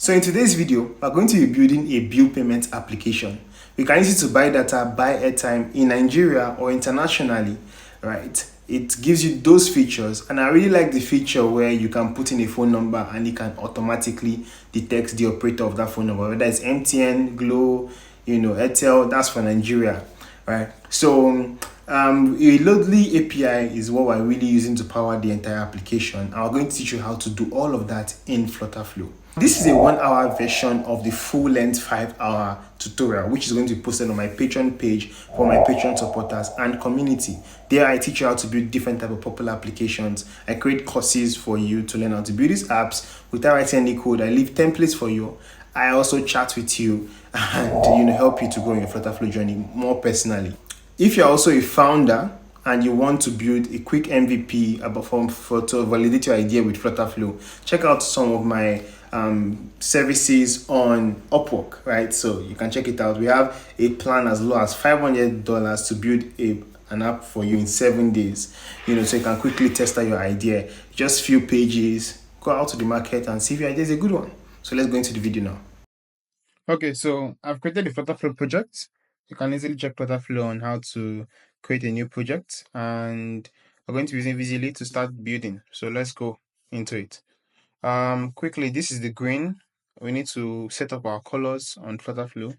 So in today's video, we're going to be building a bill payment application. We can use it to buy data, buy airtime in Nigeria or internationally, right? It gives you those features, and I really like the feature where you can put in a phone number and it can automatically detect the operator of that phone number, whether it's MTN, Glo, Airtel. That's for Nigeria, right? So a Loadly API is what we're really using to power the entire application. I'm going to teach you how to do all of that in flutterflow. This is a 1 hour version of the full-length 5 hour tutorial, which is going to be posted on my Patreon page for my Patreon supporters and community. There I teach you how to build different type of popular applications. I create courses for you to learn how to build these apps without writing any code. I leave templates for you. I also chat with you and help you to grow in your flutterflow journey more personally. If you're also a founder and you want to build a quick MVP to validate your idea with Flutterflow, check out some of my services on Upwork, right? So you can check it out. We have a plan as low as $500 to build an app for you in 7 days, so you can quickly test out your idea. Just few pages, go out to the market and see if your idea is a good one. So let's go into the video now. Okay, so I've created a Flutterflow project. You can easily check Flutterflow on how to create a new project, and we're going to be using Visibly to start building. So let's go into it. Quickly, this is the green. We need to set up our colors on Flutterflow.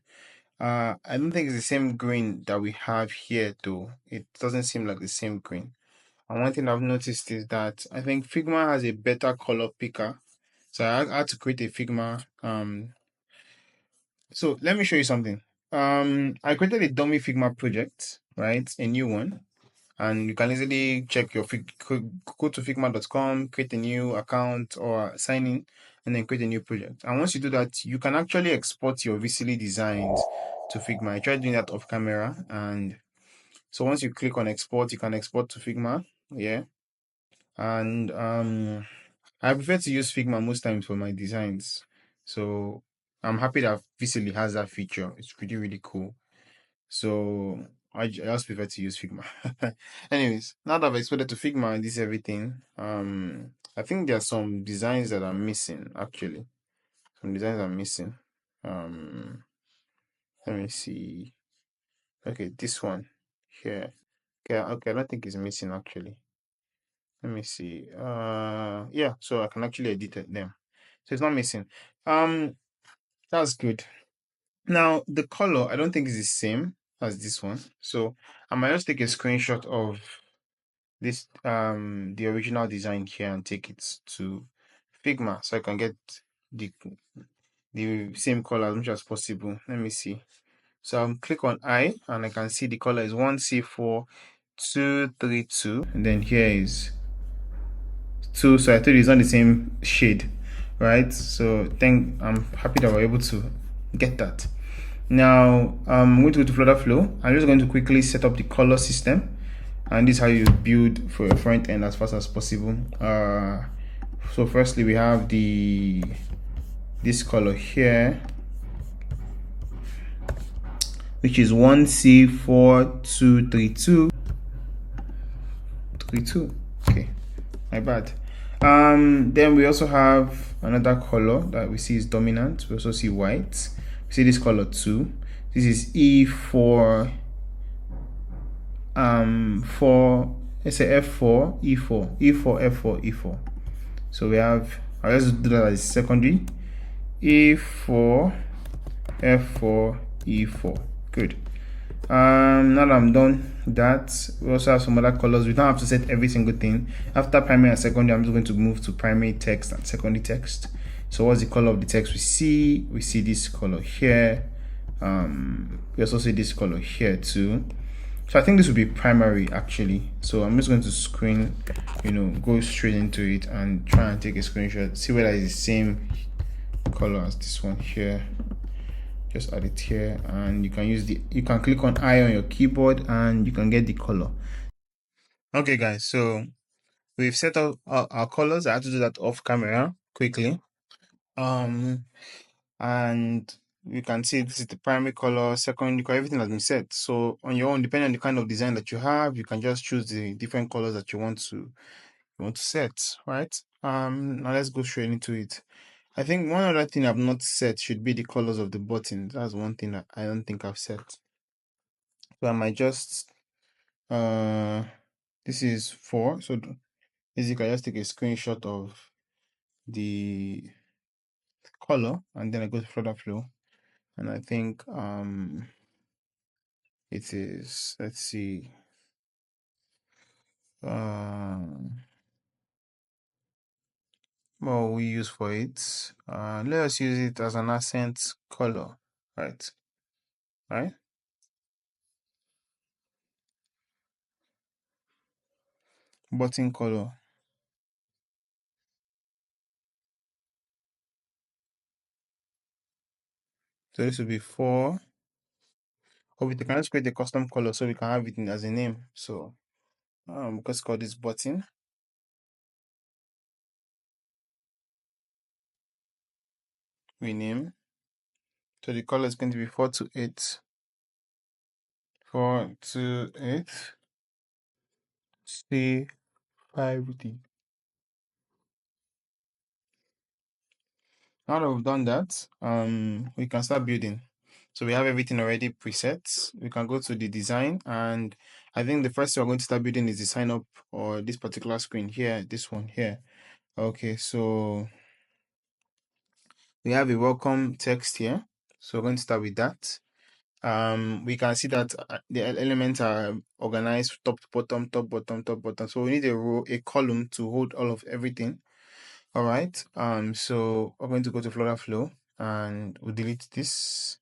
I don't think it's the same green that we have here though. It doesn't seem like the same green. And one thing I've noticed is that I think Figma has a better color picker. So I had to create a Figma So let me show you something. I created a dummy Figma project, right? A new one. And you can easily check your go to figma.com, create a new account or sign in, and then create a new project. And once you do that, you can actually export your VCL designs to Figma. I tried doing that off camera. And so once you click on export, you can export to Figma. Yeah. And I prefer to use Figma most times for my designs. So I'm happy that Visibly has that feature. It's really, really cool. So I just prefer to use Figma. Anyways, now that I've exported to Figma and this everything, I think there are some designs that are missing actually. Some designs are missing. Um, Let me see. Okay, this one here. Okay, I don't think it's missing actually. Let me see. Yeah, so I can actually edit them. So it's not missing. Um, that's good. Now the color, I don't think is the same as this one. So I might just take a screenshot of this the original design here and take it to Figma so I can get the same color as much as possible. Let me see. So I'll click on I and I can see the color is 1C4232, and then here is 2. So I told you it's not the same shade, right? So I'm happy that we're able to get that. Now I'm going to go to Flutterflow. I'm just going to quickly set up the color system, and this is how you build for your front end as fast as possible. So firstly we have this color here, which is 1C4232. Okay, my bad. Then we also have another color that we see is dominant. We also see white. We see this color too. This is E4. Let's say F4, E4, E4, F4, E4. So we have. I'll just do that as secondary. E4, F4, E4. Good. Now that I'm done with that, we also have some other colors. We don't have to set every single thing. After primary and secondary, I'm just going to move to primary text and secondary text. So what's the color of the text we see? We see this color here. We also see this color here too. So I think this will be primary actually. So I'm just going to go straight into it and try and take a screenshot, see whether it's the same color as this one here. Just add it here, and you can click on I on your keyboard and you can get the color. Okay guys, so we've set up our colors. I had to do that off camera quickly. And you can see this is the primary color, secondary color, everything has been set. So on your own, depending on the kind of design that you have, you can just choose the different colors that you want to set, right? Now let's go straight into it. I think one other thing I've not set should be the colors of the buttons. That's one thing that I don't think I've set. So I might just uh this is 4. So basically I just take a screenshot of the color and then I go to flutterflow and I think it is, let's see, what we use for it. Let us use it as an accent color, right? Right? Button color. So this will be 4. Or we can just create a custom color so we can have it as a name. So let's call this button. Rename. So the color is going to be 428. 428. C5D. Now that we've done that, we can start building. So we have everything already preset. We can go to the design, and I think the first thing we're going to start building is the sign up or this particular screen here, this one here. Okay, so we have a welcome text here. So we're going to start with that. We can see that the elements are organized top to bottom, top, bottom, top, bottom. So we need a row, a column to hold all of everything. All right. So we're going to go to flutterflow and we'll delete this.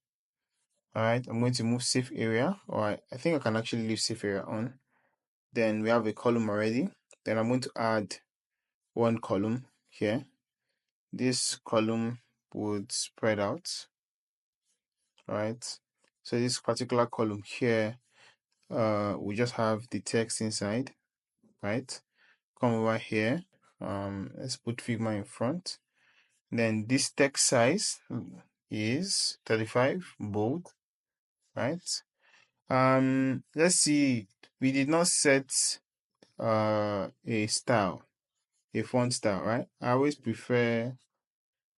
All right. I'm going to move safe area. All right. I think I can actually leave safe area on. Then we have a column already. Then I'm going to add one column here. This column would spread out. All right. So this particular column here, we just have the text inside, right? Come over here. Let's put Figma in front. Then this text size is 35 bold, right? Let's see. We did not set a style, a font style, right? I always prefer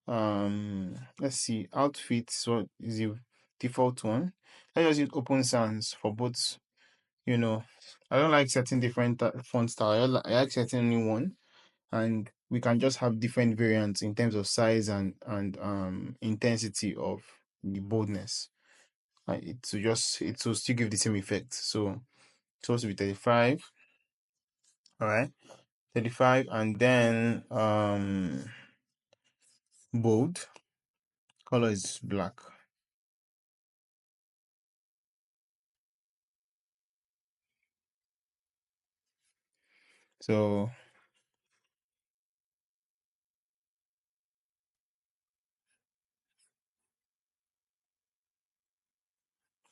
let's see, outfit. So is the default one. Let's just use open sans for both. You know, I don't like setting different font style. I like setting only one, and we can just have different variants in terms of size and intensity of the boldness. It will still give the same effect. So it's supposed to be 35. All right, 35, and then bold color is black. So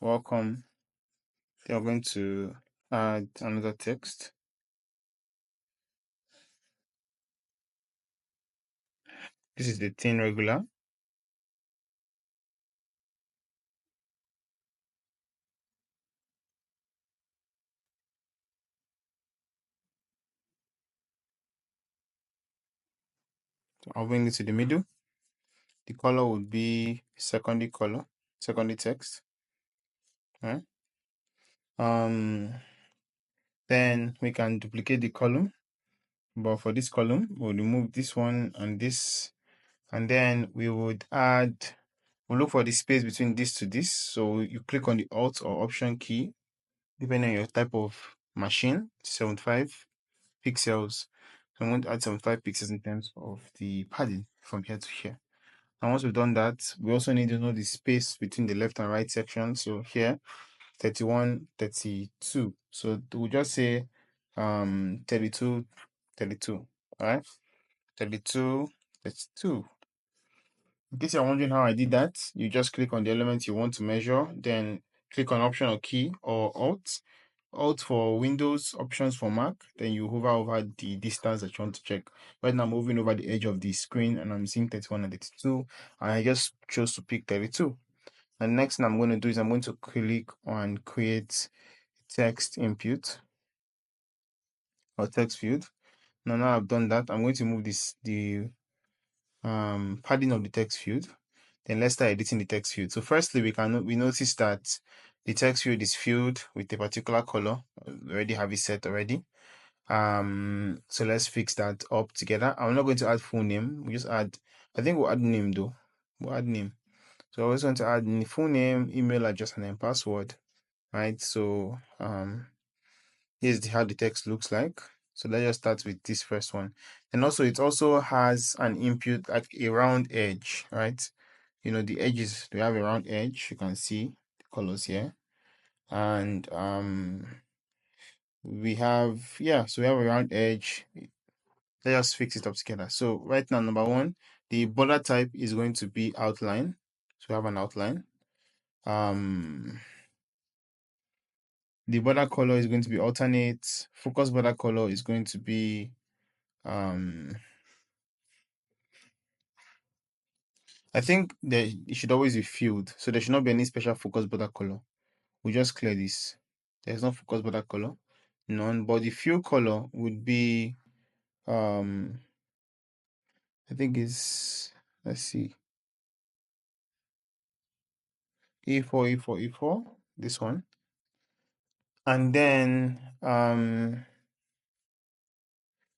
welcome. They are going to add another text. This is the thin regular. So I'll bring it to the middle. The color would be secondary color, secondary text. Right? Then we can duplicate the column, but for this column, we'll remove this one and this, and then we would add, we'll look for the space between this to this. So you click on the Alt or Option key, depending on your type of machine, 75 pixels. So I'm going to add 75 pixels in terms of the padding from here to here. And once we've done that, we also need to know the space between the left and right section. So here, 31, 32. So we'll just say 32, 32. All right, 32, 32. In case you're wondering how I did that, you just click on the element you want to measure, then click on Option or key or Alt. Alt for Windows, options for Mac, then you hover over the distance that you want to check. Right now I'm moving over the edge of the screen and I'm seeing 31 and 32, and I just chose to pick 32. And next thing I'm going to do is I'm going to click on create text input or text field. Now I've done that, I'm going to move the padding of the text field. Then let's start editing the text field. So firstly, we notice that the text field is filled with a particular color. We already have it set already. So let's fix that up together. I'm not going to add full name. We just add, I think we'll add name though. We'll add name. So I always want to add full name, email address, and then password. Right. So here's how the text looks like. So let's just start with this first one. And also it also has an input like a round edge, right? You know, the edges, we have a round edge. You can see the colors here. And we have, yeah, so we have a round edge. Let's just fix it up together. So right now, number one, the border type is going to be outline. So we have an outline. The border color is going to be alternate. Focus border color is going to be I think that it should always be filled. So there should not be any special focus border color. We just clear this. There's no focus border color. None. But the fill color would be I think it's, let's see, E4, E4, E4, this one. And then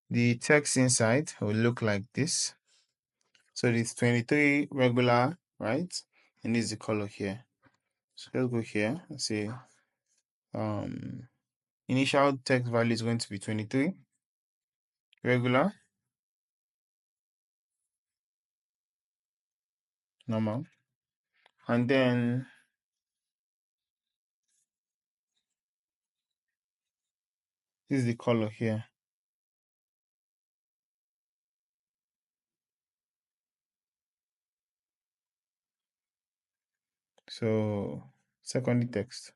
the text inside will look like this. So it's 23 regular, right? And this is the color here. So let's go here and say initial text value is going to be 23 regular, normal. And then this is the color here. So secondary text.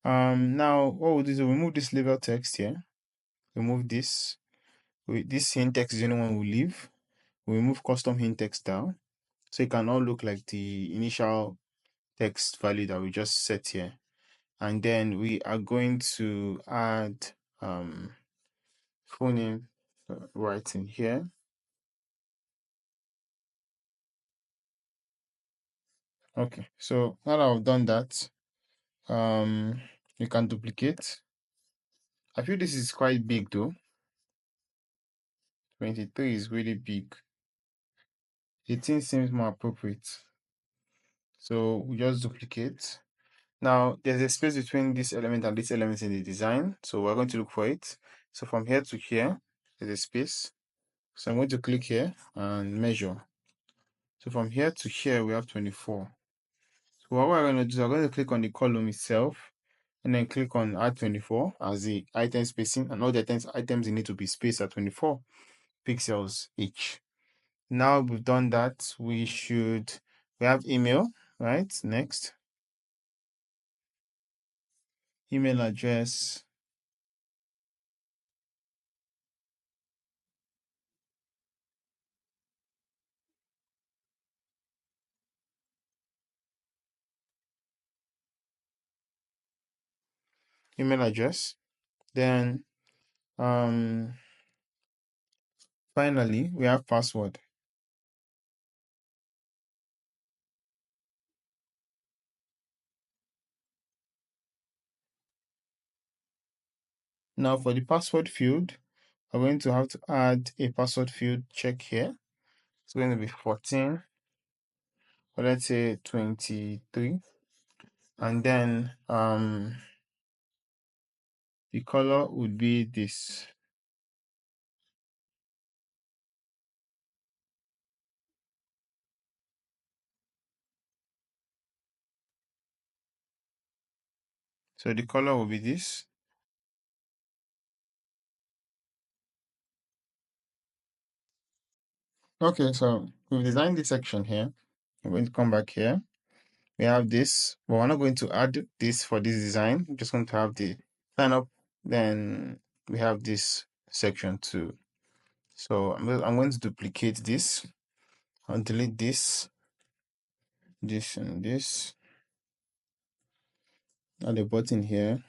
Now what we'll do is we'll remove this label text here. Remove this. This hint text is the only one we'll leave. We'll remove custom hint text down. So it can all look like the initial text value that we just set here. And then we are going to add full name right in here. Okay, so now that I've done that, you can duplicate. I feel this is quite big though. 23 is really big. 18 seems more appropriate. So we just duplicate. Now there's a space between this element and this element in the design. So we're going to look for it. So from here to here, there's a space. So I'm going to click here and measure. So from here to here, we have 24. So what we're going to do is we're going to click on the column itself and then click on add 24 as the item spacing, and all the items need to be spaced at 24 pixels each. Now we've done that, we have email, right? Next, email address. Email address. Then finally we have password. Now for the password field, we're going to have to add a password field check here. It's going to be 14, or let's say 23. And then the color would be this. So the color will be this. Okay, so we've designed this section here. I'm going to come back here. We have this, but we're not going to add this for this design. We're just going to have the sign up. Then we have this section too. So I'm going to duplicate this. I'll delete this, this, and this. Add a button here.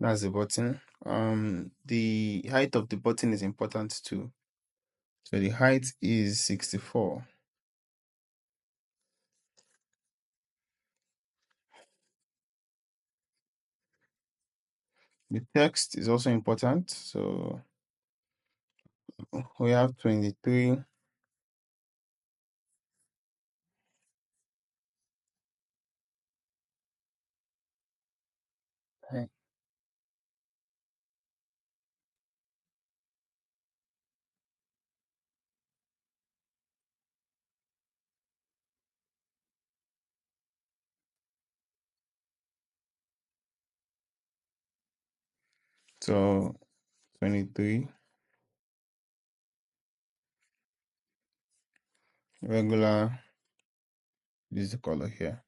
That's the button. The height of the button is important too. So the height is 64. The text is also important. So we have 23. Okay. So 23 regular. This is the color here.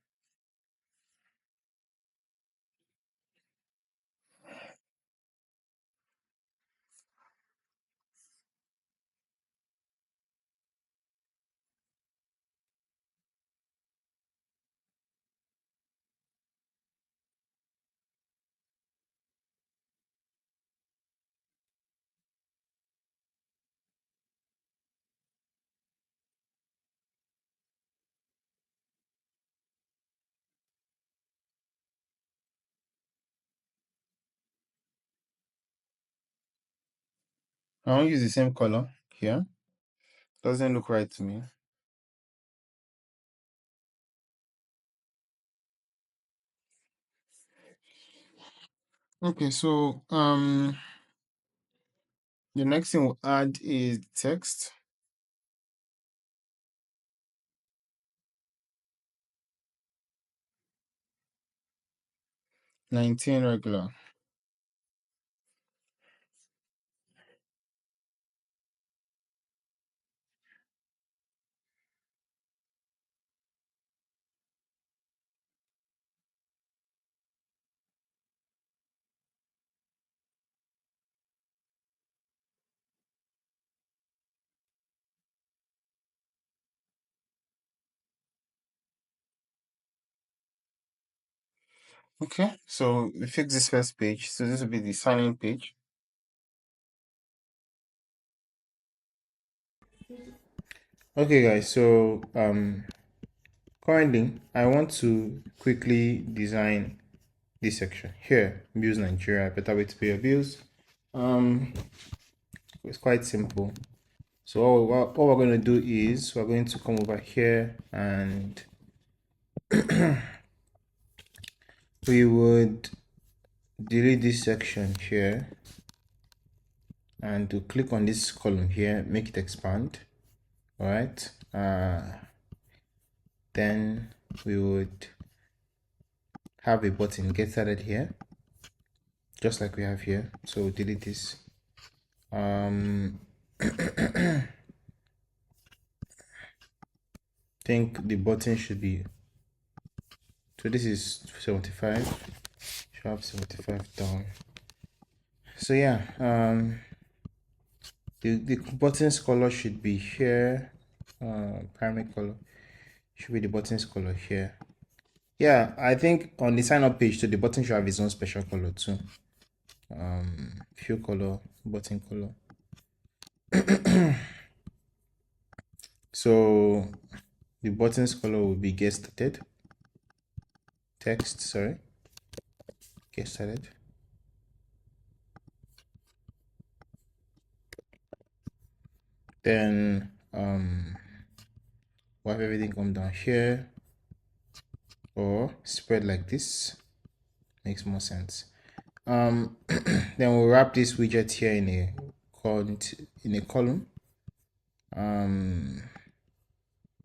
I won't use the same color here. Doesn't look right to me. Okay, so the next thing we'll add is text. 19 regular. Okay, so we fix this first page. So this will be the sign-in page. Okay, guys. So currently I want to quickly design this section here. Bills Nigeria, better way to pay your bills. It's quite simple. So what we're going to do is we're going to come over here and we would delete this section here and to click on this column here, make it expand. All right. Then we would have a button get started here, just like we have here. So delete this. Think the button should be, so this is 75, should have 75 down. So yeah, the button's color should be here. Primary color should be the button's color here. Yeah, I think on the sign up page too, the button should have its own special color too. Fill color, button color. So the button's color will be get started. Text, sorry. Get started. Then we'll have everything come down here or spread like this. Makes more sense. Then we'll wrap this widget here in a column.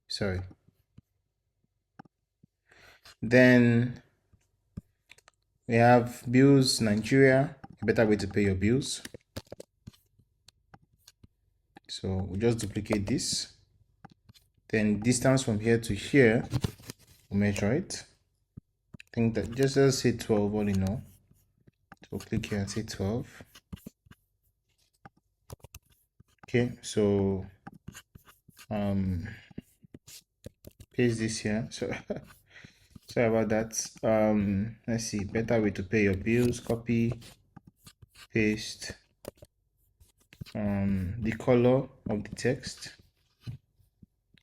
Sorry. Then we have bills Nigeria, a better way to pay your bills. So we'll just duplicate this. Then distance from here to here, we'll measure it. I think that just say 12 all in all. So click here and say 12. Okay, so paste this here. So Sorry about that. Let's see, better way to pay your bills. Copy, paste the color of the text.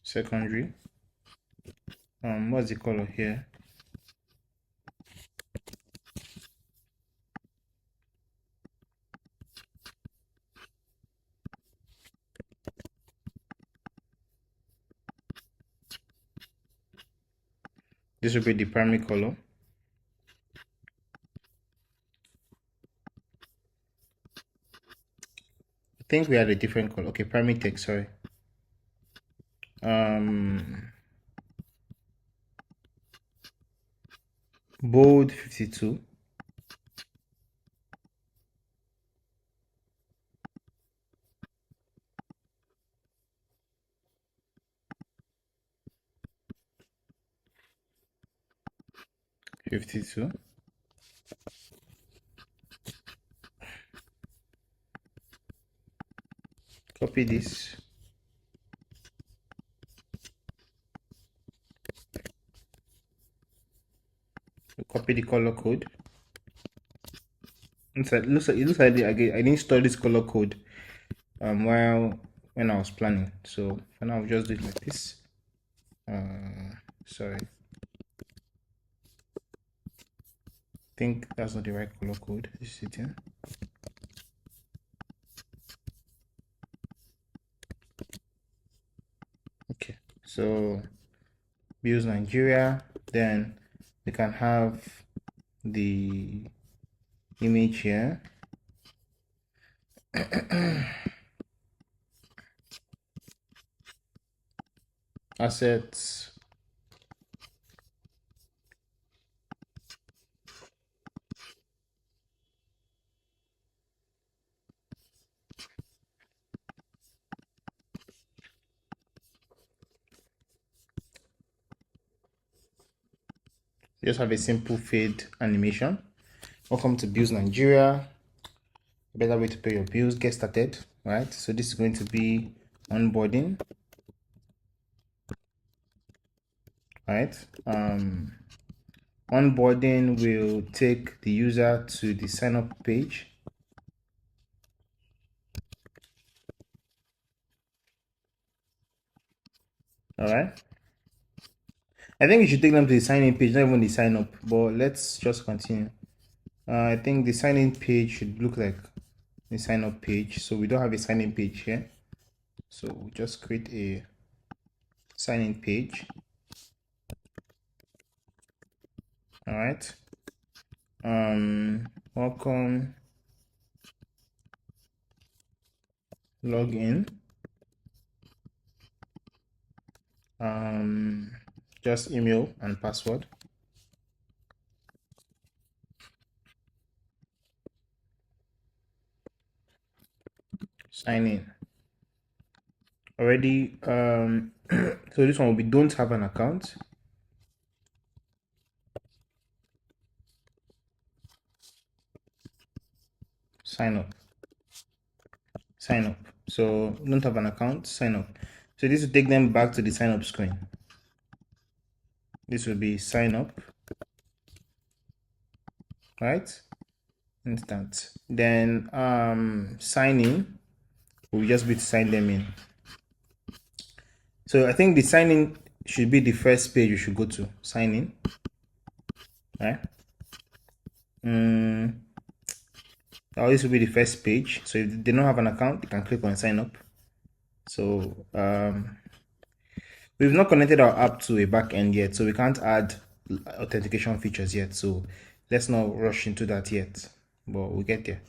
Secondary. What's the color here? This will be the primary color. I think we had a different color. Okay, primary text, sorry. Bold 52. Copy this. Copy the color code. It looks like I didn't store this color code when I was planning. So for now, I'll just do it like this. Sorry. I think that's not the right color code. This is it here. Okay, so use Nigeria, then we can have the image here. Assets. Just have a simple fade animation. Welcome to Bills Nigeria. Better way to pay your bills. Get started, right? So this is going to be onboarding, right? Onboarding will take the user to the sign up page. All right. I think you should take them to the sign-in page, not even the sign-up. But let's just continue. I think the sign-in page should look like the sign-up page. So we don't have a sign-in page here. So we'll just create a sign-in page. All right. Welcome. Login. Just email and password. Sign in. Already, so this one will be don't have an account. Sign up. Sign up. So don't have an account, sign up. So this will take them back to the sign up screen. This will be sign up, right? Instant. Then sign in will just be to sign them in. So I think the sign in should be the first page you should go to. Sign in, right? This will be the first page. So if they don't have an account, they can click on sign up. So we've not connected our app to a backend yet, so we can't add authentication features yet. So let's not rush into that yet, but we'll get there.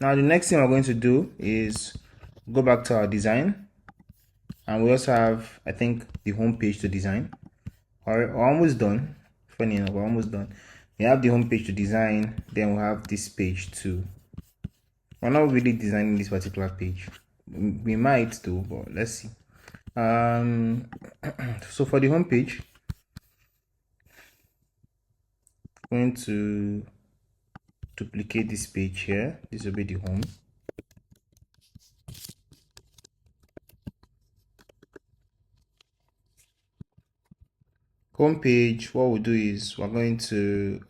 Now the next thing we're going to do is go back to our design, and we also have, I think, the home page to design. We're almost done. Funny enough, we're almost done. We have the home page to design, then we'll have this page too. We're not really designing this particular page. We might do, but let's see. So for the home page, I'm going to duplicate this page here. This will be the home. home page, what we'll do is we're going to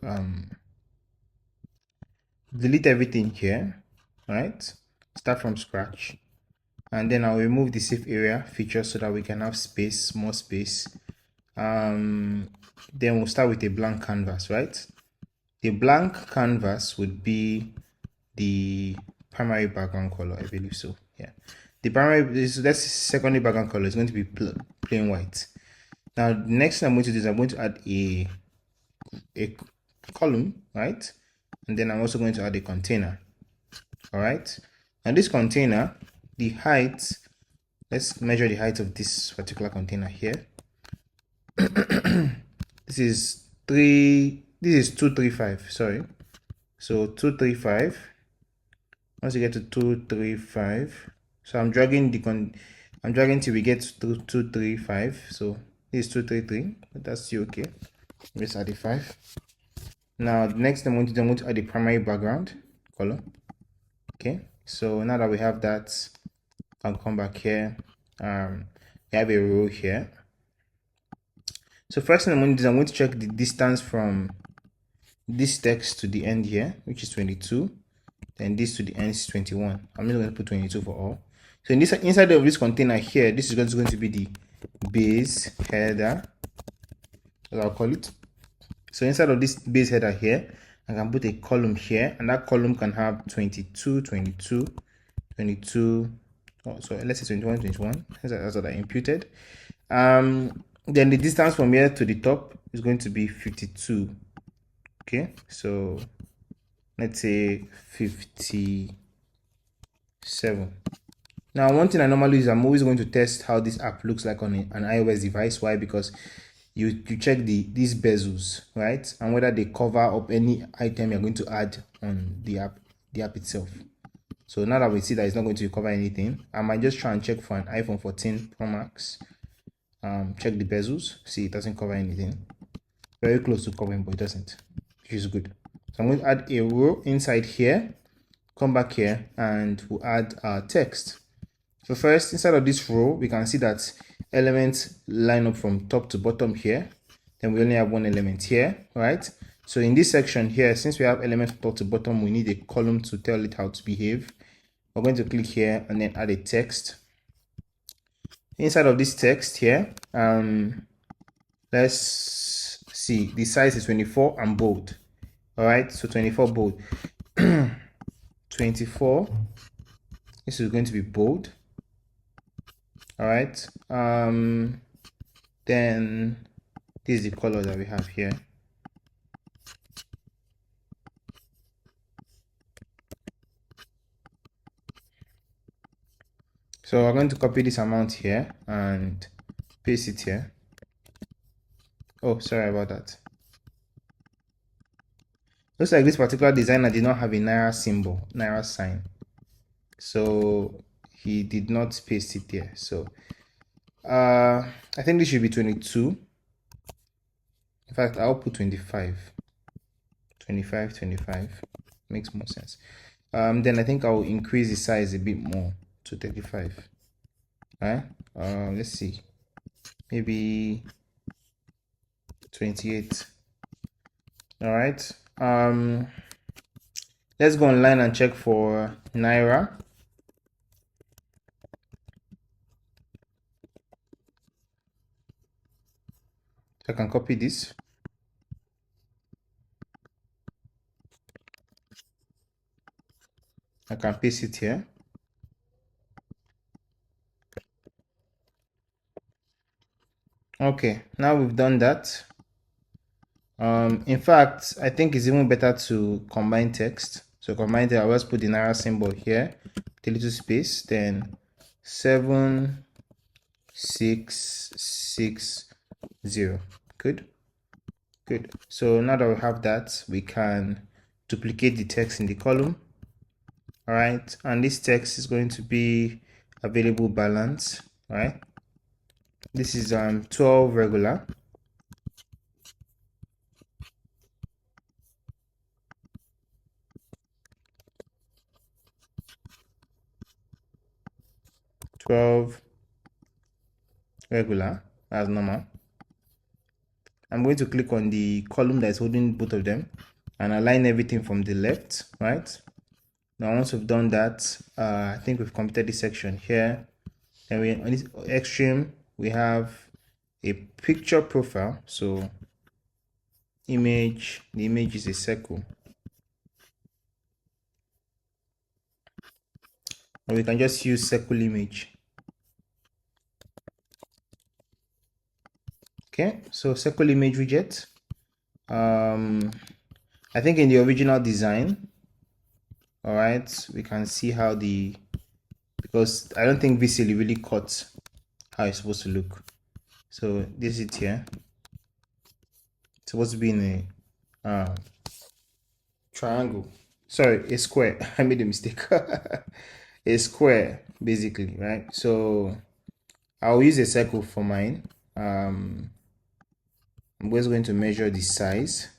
delete everything here, right? Start from scratch. And then I'll remove the safe area feature so that we can have space, more space. Then we'll start with a blank canvas, right? The blank canvas would be the primary background color, I believe so. Yeah, the primary that's secondary background color is going to be plain white. Now, the next thing I'm going to do is I'm going to add a column, right? And then I'm also going to add a container. All right. And this container, the height, let's measure the height of this particular container here. This is 235, sorry. So 235. Once you get to 235, so I'm dragging till we get to 235. So this is 233, but that's still okay. Let's add a 5. Now the next thing I'm going to add the primary background color. Okay, so now that we have that, I'll come back here. We have a row here. So first thing I'm going to do is I'm going to check the distance from this text to the end here, which is 22. Then this to the end is 21. I'm just going to put 22 for all. So in this, inside of this container here, this is going to be the base header, as I'll call it. So inside of this base header here, I can put a column here, and that column can have 22, 22, 22. Oh, so let's say 21, 21. That's what I imputed. Then the distance from here to the top is going to be 52. Okay, so let's say 57. Now, one thing I normally use, I'm always going to test how this app looks like on an iOS device. Why? Because you check these bezels, right, and whether they cover up any item you're going to add on the app itself. So now that we see that it's not going to cover anything, I might just try and check for an iPhone 14 Pro Max. Check the bezels, see it doesn't cover anything. Very close to covering, but it doesn't, which is good. So I'm going to add a row inside here, come back here, and we'll add our text. So first, inside of this row, we can see that elements line up from top to bottom here. Then we only have one element here, right? So in this section here, since we have elements from top to bottom, we need a column to tell it how to behave. We're going to click here and then add a text. Inside of this text here, let's see, the size is 24 and bold. All right, so 24 bold. 24, this is going to be bold. All right, then this is the color that we have here. So we're going to copy this amount here and paste it here. Oh, sorry about that. Looks like this particular designer did not have a Naira symbol, Naira sign. So he did not paste it there. So I think this should be 22. In fact, I'll put 25. 25, 25. Makes more sense. Then I think I'll increase the size a bit more to 35. Alright, let's see, maybe 28. All right, let's go online and check for Naira. So I can copy this. I can paste it here. Okay, now we've done that. In fact, I think it's even better to combine text. So combine text, I'll just put the Naira symbol here, a little space, then 7660. Good. Good. So now that we have that, we can duplicate the text in the column. All right, and this text is going to be available balance. All right, this is 12 regular. Regular as normal. I'm going to click on the column that is holding both of them and align everything from the left, right? Now, once we've done that, I think we've completed this section here. And we on this extreme, we have a picture profile. So image, the image is a circle. Or we can just use circle image. Okay, so circle image widget. I think in the original design, all right, we can see how because I don't think VCL really caught how it's supposed to look. So this is it here. It's supposed to be in a triangle. Sorry, a square. I made a mistake. A square, basically, right? So I'll use a circle for mine. I'm just going to measure the size.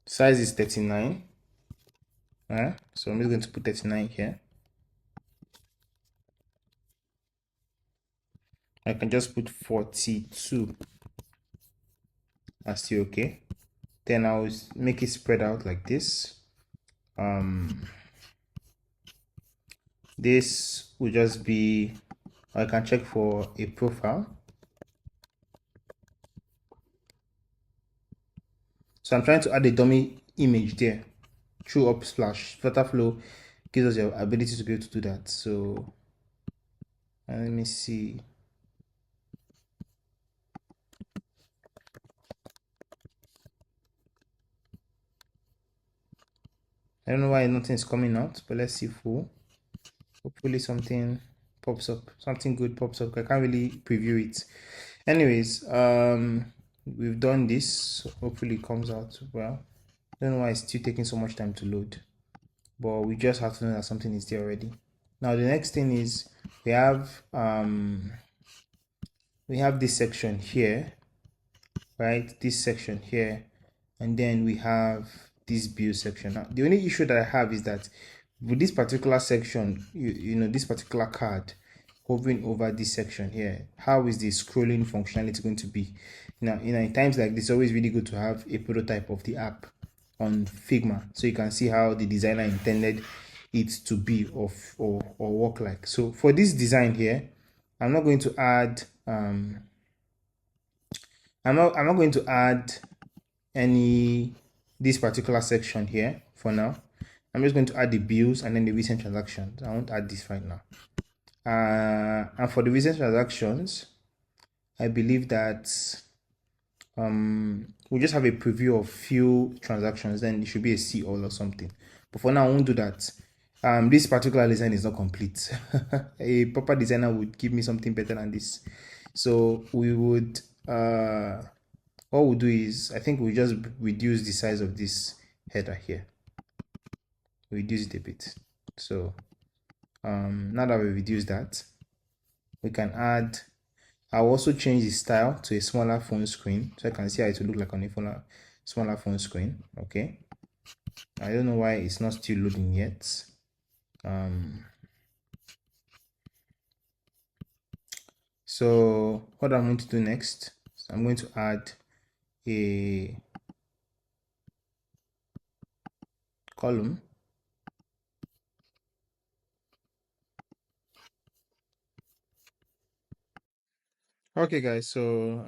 Size is 39. So I'm just going to put 39 here. I can just put 42. That's still okay. Then I'll make it spread out like this. This will just be, I can check for a profile. So I'm trying to add a dummy image there through Upsplash. Flutterflow gives us the ability to be able to do that. So let me see. I don't know why nothing is coming out, but let's see full. Hopefully something pops up, something good pops up. I can't really preview it. Anyways, we've done this. So hopefully it comes out well. I don't know why it's still taking so much time to load, but we just have to know that something is there already. Now the next thing is we have this section here, right? This section here, and then we have this build section. Now the only issue that I have is that with this particular section, you know, this particular card hovering over this section here, how is the scrolling functionality going to be? Now, in times like this, it's always really good to have a prototype of the app on Figma so you can see how the designer intended it to be or work like. So for this design here, I'm not going to add I'm not going to add any this particular section here for now. I'm just going to add the bills and then the recent transactions. I won't add this right now. And for the recent transactions, I believe that we'll just have a preview of few transactions, then it should be a see all or something. But for now, I won't do that. This particular design is not complete. A proper designer would give me something better than this. So we would what we'll do is, I think we'll just reduce the size of this header here. Reduce it a bit. So now that we reduce that, we can add, I'll also change the style to a smaller phone screen so I can see how it will look like on a smaller phone screen. Okay, I don't know why it's not still loading yet. So what I'm going to do next, I'm going to add a column. Okay guys, so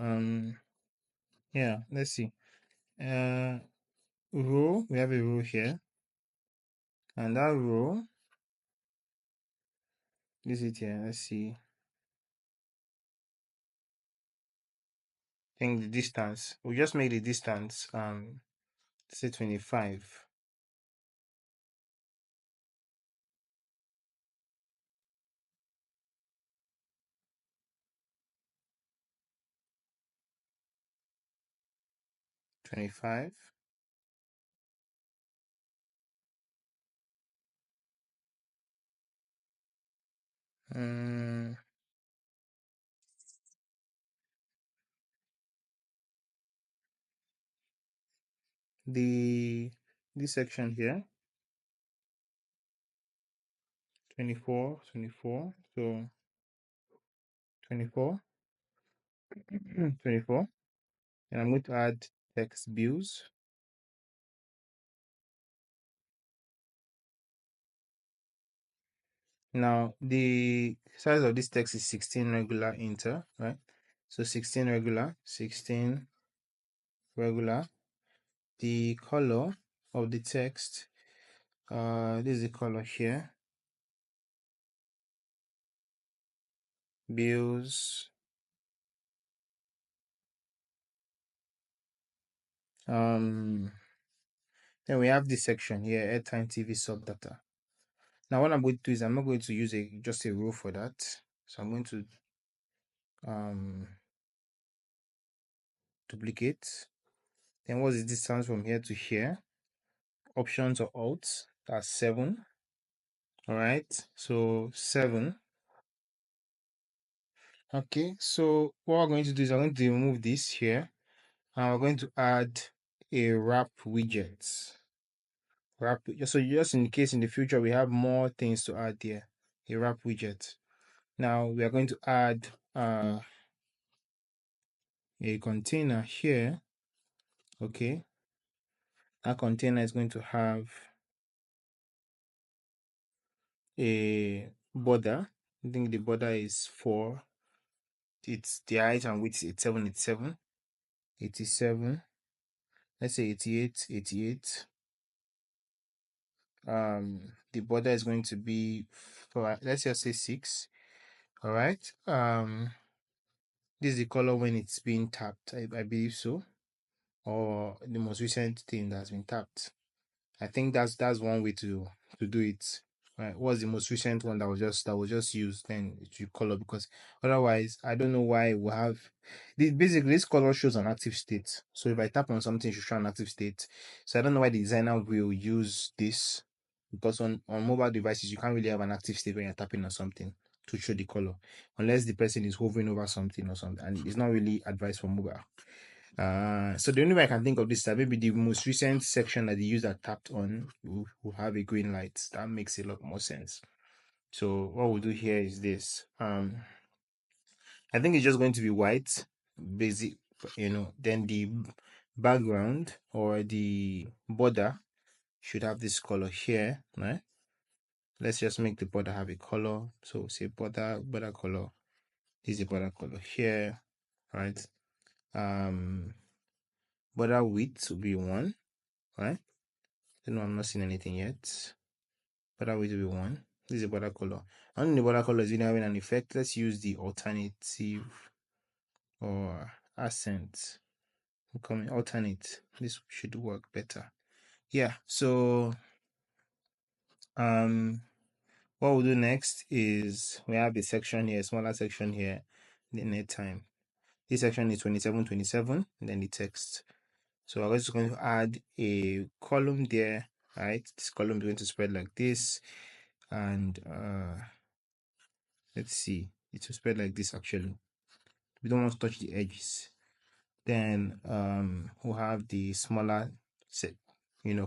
yeah, let's see. Row, we have a row here, and that row, this is it here. Let's see. I think the distance, we'll just make the distance say 25. 25. Um, the this section here, 24, 24. So 24, 24. And I'm going to add text bills. Now, the size of this text is 16 regular inter, right? So 16 regular, 16 regular. The color of the text, this is the color here. Bills. Then we have this section here, airtime TV sub data. Now, what I'm going to do is I'm not going to use just a row for that. So I'm going to duplicate. Then what's the distance from here to here? Options or alt, that's 7. All right, so 7. Okay, so what we're going to do is I'm going to remove this here, and we're going to add a wrap widget. So just in case in the future we have more things to add there, a wrap widget. Now we are going to add a container here. Okay, that container is going to have a border. I think the border is 4. It's the height and width is 87. Let's say 88. The border is going to be let's just say 6. All right. This is the color when it's being tapped. I believe so, or the most recent thing that's been tapped. I think that's one way to do it. Right? What's the most recent one that was just used? Then it should color, because otherwise I don't know why we have basically this color shows an active state. So if I tap on something, it should show an active state. So I don't know why the designer will use this, because on mobile devices you can't really have an active state when you're tapping on something to show the color, unless the person is hovering over something or something, and it's not really advised for mobile. So the only way I can think of this is that maybe the most recent section that the user tapped on will have a green light. That makes a lot more sense. So what we'll do here is this. I think it's just going to be white, basic, then the background or the border should have this color here, right? Let's just make the border have a color. So say border color. This is a border color here, right? Border width will be 1, right? No, I'm not seeing anything yet. Border width will be 1. This is a border color. And the border color is really having an effect. Let's use the alternative or accent. Coming alternate. This should work better. Yeah. So what we'll do next is we have a section here, smaller section here, the net time. This section is 27, and then the text. So we're just going to add a column there, right? This column is going to spread like this, and let's see, it will spread like this. Actually, we don't want to touch the edges. Then we'll have the smaller set,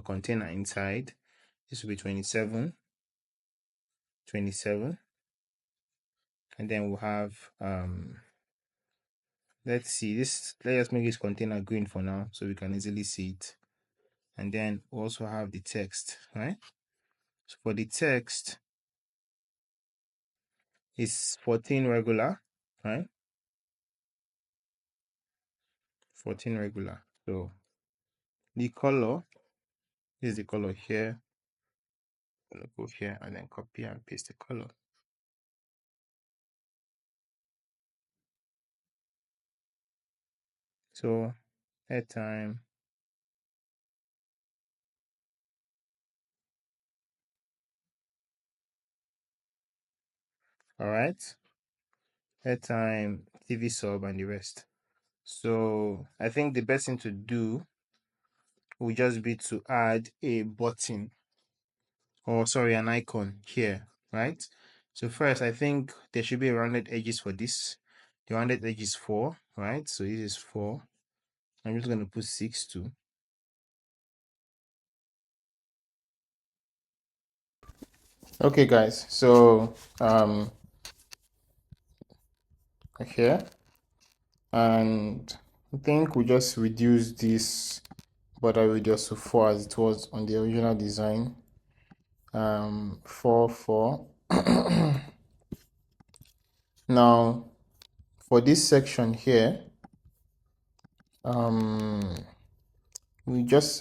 container inside. This will be 27, and then we'll have let's see this. Let's make this container green for now so we can easily see it. And then we also have the text, right? So for the text, it's 14 regular, right? 14 regular. So the color is the color here. I'm gonna go here and then copy and paste the color. So airtime. All right. Airtime, TV sub, and the rest. So I think the best thing to do will just be to add a button, or sorry, an icon here, right? So first, I think there should be rounded edges for this. The rounded edge is 4, right? So this is 4. I'm just going to put 6 too. Okay, guys, so here, and I think we just reduce this border radius to 4 as it was on the original design. 4 4. Now for this section here, I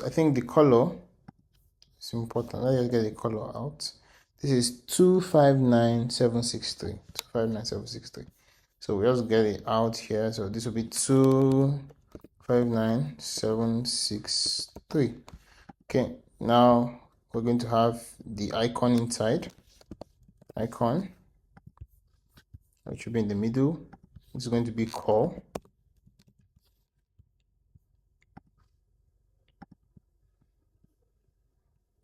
think the color is important. Let's just get the color out. This is 259763. 259763. So we just get it out here. So this will be 259763. Okay, now we're going to have the icon inside. Icon, which should be in the middle. It's going to be call.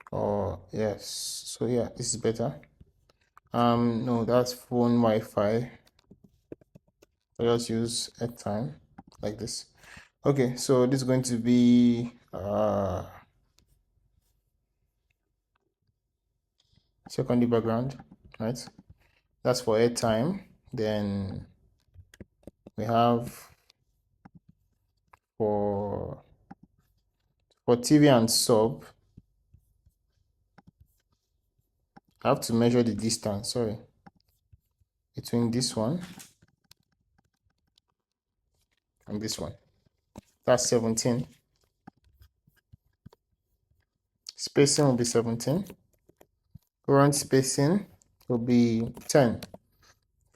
Oh yes, so yeah, this is better. No, that's phone Wi-Fi. I just use airtime like this. Okay, so this is going to be secondary background, right? That's for airtime. Then we have for TV and sub. I have to measure the distance, sorry, between this one and this one. That's 17. Spacing will be 17. Current spacing will be 10.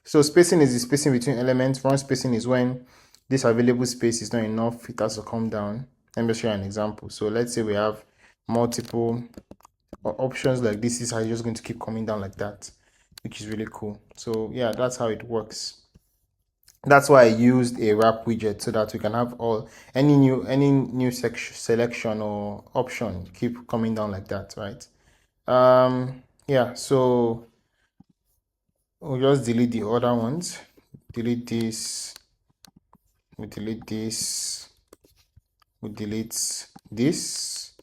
So spacing is the spacing between elements. Run spacing is when this available space is not enough, it has to come down. Let me show you an example. So let's say we have multiple options like this. Is how you're just going to keep coming down like that, which is really cool. So yeah, that's how it works. That's why I used a wrap widget so that we can have any new selection or option keep coming down like that, right? Yeah, so we'll just delete the other ones. Delete this. We delete this. We delete this.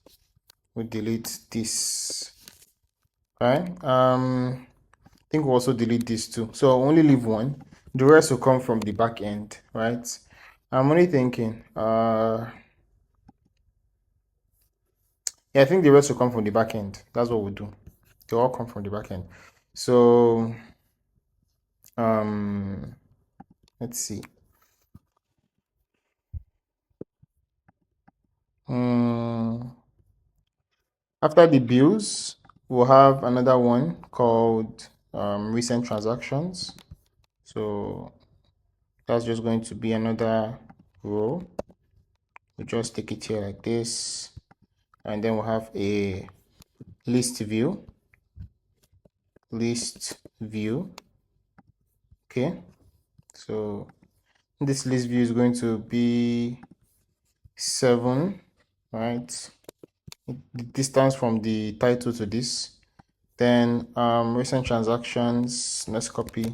We delete this. Right? I think we'll also delete this too. So I'll only leave one. The rest will come from the back end, right? I'm only thinking, yeah, I think the rest will come from the back end. That's what we'll do. They'll all come from the back end. So, let's see. After the bills, we'll have another one called recent transactions. So that's just going to be another row. We'll just take it here like this, and then we'll have a list view. Okay, so this list view is going to be 7, right? The distance from the title to this. Then recent transactions, let's copy.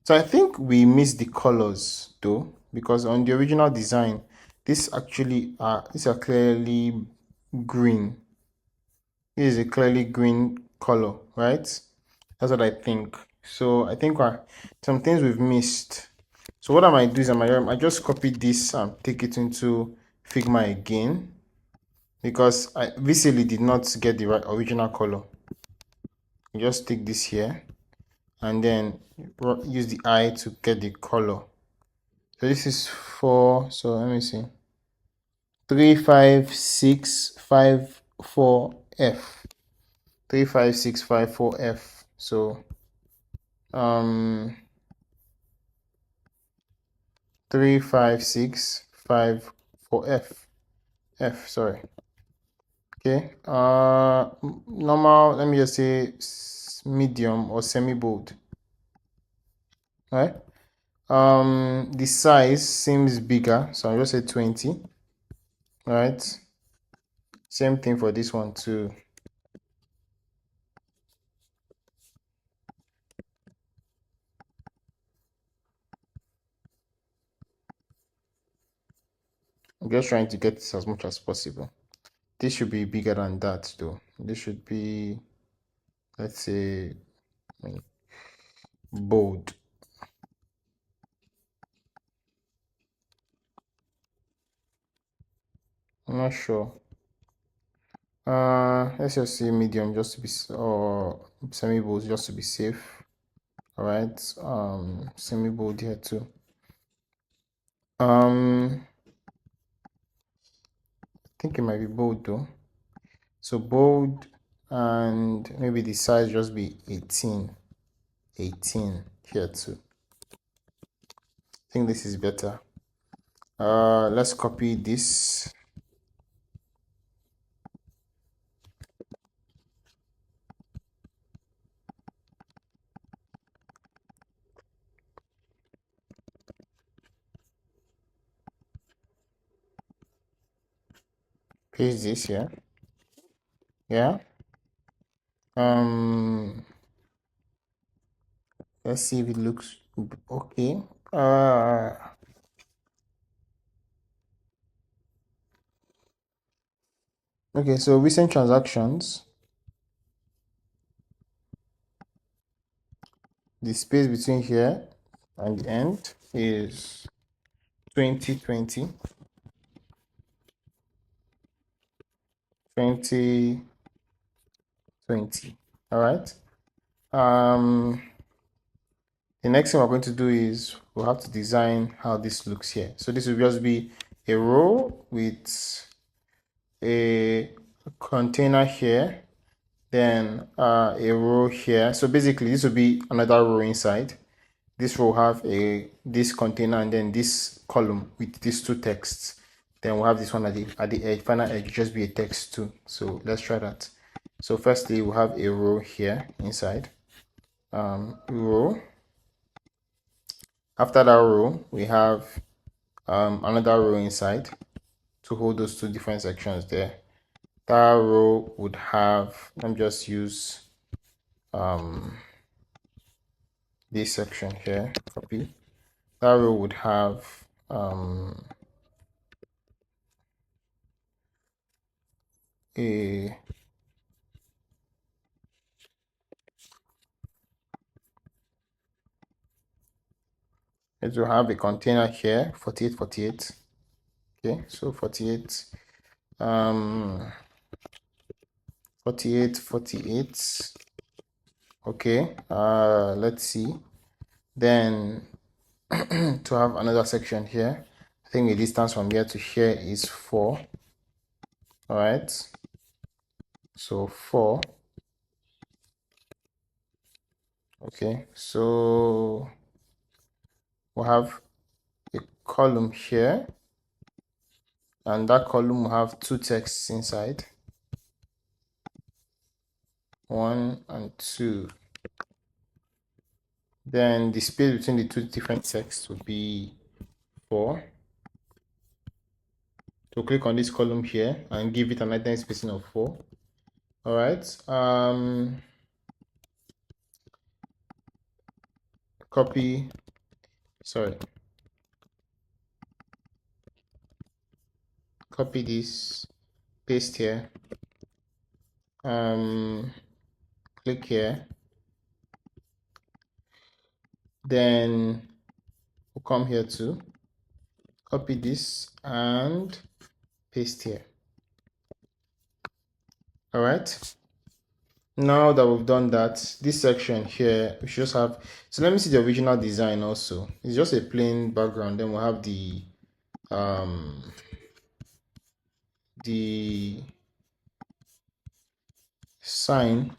So I think we missed the colors though, because on the original design, these are clearly green. This is a clearly green color, right? That's what I think. So I think some things we've missed. So what I might do is I just copy this and take it into Figma again, because I visibly did not get the right original color. Just take this here and then use the eye to get the color. So this is 4, so let me see, 35654F. 35654F. So 35654F. Sorry. Okay. Normal, let me just say medium or semi bold. Right? The size seems bigger, so I'll just say 20. Right? Same thing for this one too. I'm just trying to get this as much as possible. This should be bigger than that though. This should be let's say bold. I'm not sure. Let's just say medium just to be or semi bold just to be safe. All right. Semi bold here too. I think it might be bold though. So bold, and maybe the size just be 18 here too. I think this is better. Let's copy this. Paste this here. Yeah. Let's see if it looks okay. Okay, so recent transactions, the space between here and the end is 2020. 2020. All right. The next thing we're going to do is we'll have to design how this looks here. So this will just be a row with a container here, then a row here. So basically this will be another row inside. This will have this container and then this column with these two texts. Then we'll have this one at the edge, final edge, just be a text too. So let's try that. So firstly, we'll have a row here inside. Row. After that row, we have another row inside to hold those two different sections there. That row would have, let me just use this section here, copy. That row would have it will have a container here, 48. Okay, so 48, 48. Okay, let's see. Then to have another section here, I think the distance from here to here is 4. All right, so 4. Okay, so we'll have a column here, and that column will have two texts inside, 1 and 2. Then the space between the two different texts would be 4. So click on this column here and give it an item spacing of 4. All right. Copy this, paste here, click here, then we'll come here to copy this and paste here. All right, now that we've done that, this section here we should just have, so let me see the original design. Also, it's just a plain background, then we'll have the sign,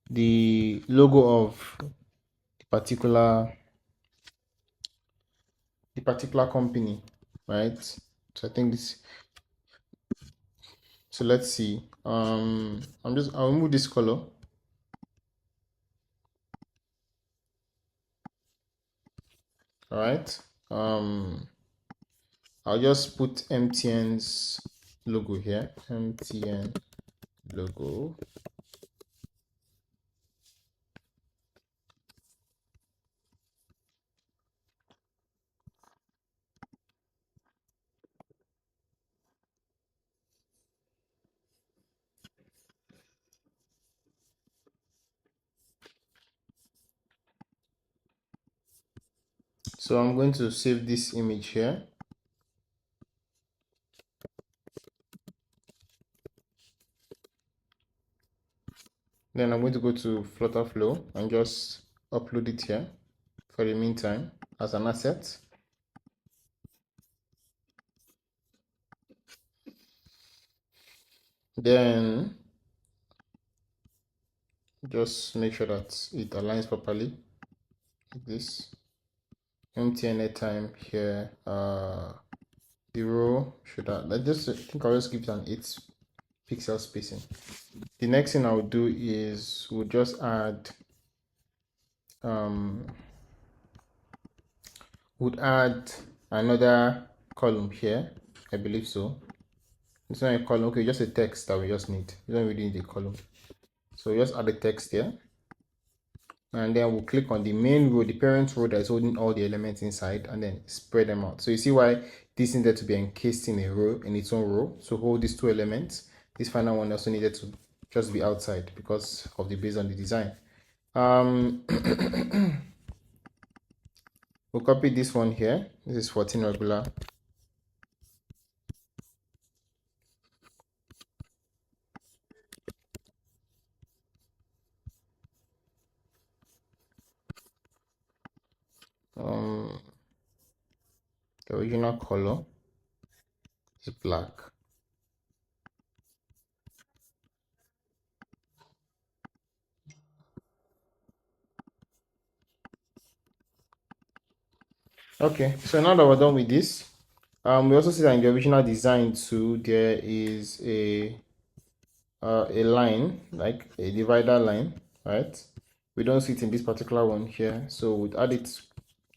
the logo of the particular company, right? So I think this, so let's see. I'll remove this color. All right. I'll just put MTN's logo here. MTN logo. So I'm going to save this image here. Then I'm going to go to flutterflow and just upload it here for the meantime as an asset. Then just make sure that it aligns properly like this. MTN airtime here. The row should I think I'll just give it an 8 pixel spacing. The next thing I will do is we'll just add would add another column here. I believe so. It's not a column, okay, just a text that we just need. You don't really need a column. So just add a text here. And then we'll click on the main row, the parent row that is holding all the elements inside, and then spread them out. So you see why this needed to be encased in a row, in its own row. So hold these 2 elements. This final one also needed to just be outside because of the based on the design. We'll copy this one here. This is 14 regular. The original color is black. Okay, so now that we're done with this, we also see that in the original design too, there is a line, like a divider line, right? We don't see it in this particular one here, so we'll add it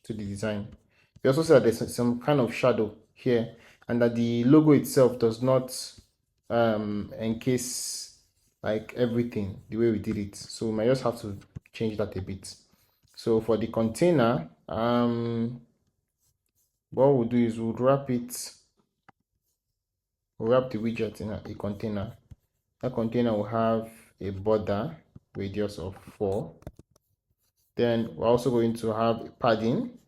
to the design. We also see that there's some kind of shadow here, and that the logo itself does not encase like everything the way we did it. So we might just have to change that a bit. So for the container, what we'll do is we'll wrap the widget in a container. That container will have a border radius of 4. Then we're also going to have padding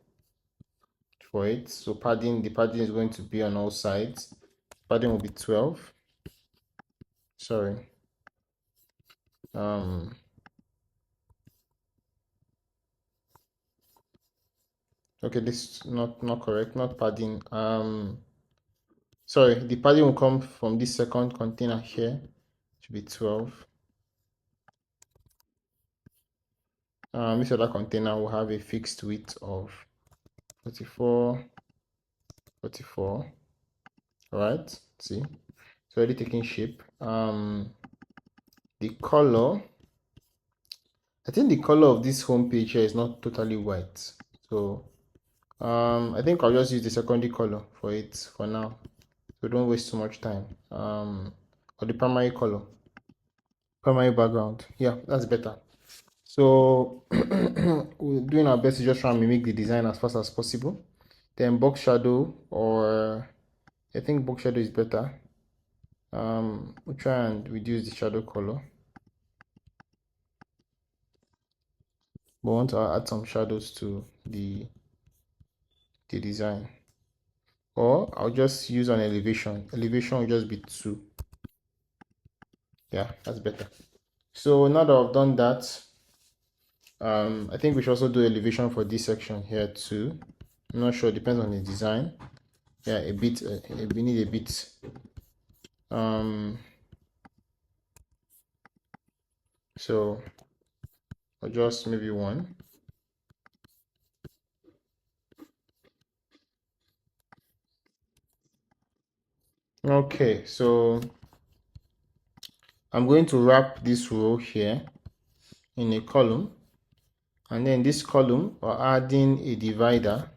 for it. So the padding is going to be on all sides. Padding will be 12. Sorry. Okay, this is not correct. Not padding. Sorry, the padding will come from this second container here. It should be 12. This other container will have a fixed width of 44. All right, see, it's already taking shape. The color, I think the color of this home page here is not totally white, so I think I'll just use the secondary color for it for now, so don't waste too much time. Or the primary color, primary background, yeah, that's better. So we're doing our best to just try and mimic the design as fast as possible. Then box shadow, or I think box shadow is better. We'll try and reduce the shadow color. We want to add some shadows to the design. Or I'll just use an elevation. Elevation will just be 2. Yeah, that's better. So now that I've done that, I think we should also do elevation for this section here too. I'm not sure, depends on the design. Yeah, a bit, we need a bit. So I'll just maybe 1. Okay, so I'm going to wrap this row here in a column, and then this column we're adding a divider.